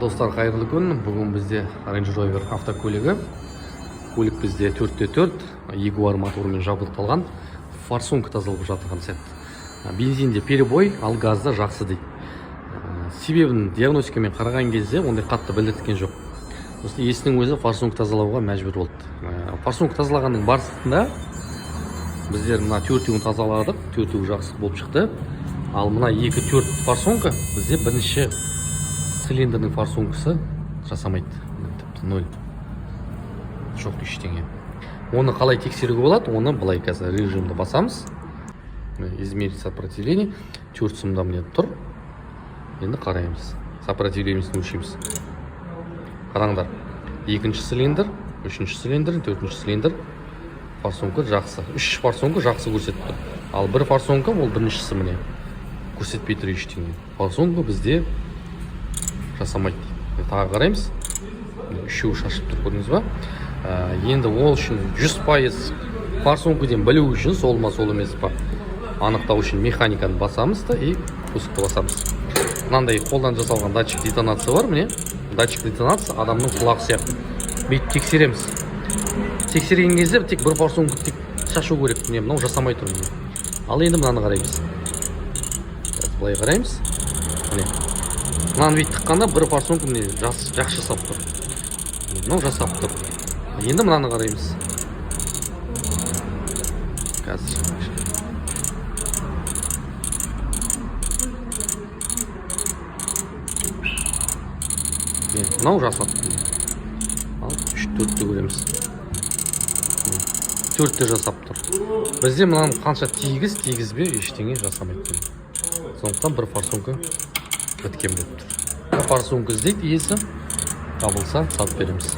Достар, қайырлы күн. Бүгін бізде Range Rover автокөлігі. Көлік бізде 4x4 Jaguar моторымен жабдықталған. Форсунка тазалып жатырған сәт. Бензинде перебой, ал газда жақсы дейді. Себебін диагностикамен қараған кезде ондай қатты білдірткен жоқ. Осы есінің өзі форсунка тазалауға мәжбүр болды. Форсунка тазалағанның барысында біздер мына 4-ін тазаладық, 4-і жақсы болып шықты. Ал мына 2-4 форсунка бізде бірінші цилиндрдің форсункасы жасамайды. Тіпті 0. Жоқ ештеңе. Оны қалай тексеруге болады? Оны былай қазір режимді басамыз. Измерить сопротивление. 4 сымда міне тұр. Енді қараймыз. Сопротивлениесін өлшейміз. Қараңдар. 2-ші цилиндр, 3-ші цилиндр, 4-ші цилиндр. Форсунка жақсы. 3 форсунка жақсы көрсетіп тұр. Ал 1 форсунка ол біріншісі міне көрсетпей тұр ештеңе. Форсунка бізде жасамайды. Тағы қараймыз. Үшеуі шашып тұр, көрдіңіз ба? Енді ол үшін 100% форсункадан білу үшін сол ма сол емес па анықтау үшін механиканы басамыз да и пускты басамыз. Мынандай қолдан жасалған датчик детонация бар, міне. Датчик детонация адамның құлағы сияқты. Бүйтіп тексереміз. Тексерген кезде тек бір форсунка тек шашу керек. Міне мынау жасамай тұр. Ал енді мынаны қараймыз. Былай қараймыз. Міне. Мынаны бүйтіп тыққанда бір форсунка міне жақсы жасап тұр. Мынау жасап тұр. Енді мынаны қараймыз. Қазір. Мынау жасап тұр. Ал 3-4-ті көреміз. 4-ті жасап тұр. Бізде мынаны қанша тигізбе ештеңе жасамайды. Сондықтан бір форсунка біткен болып тұр. Форсунка іздейді, иесі табылса сатып береміз.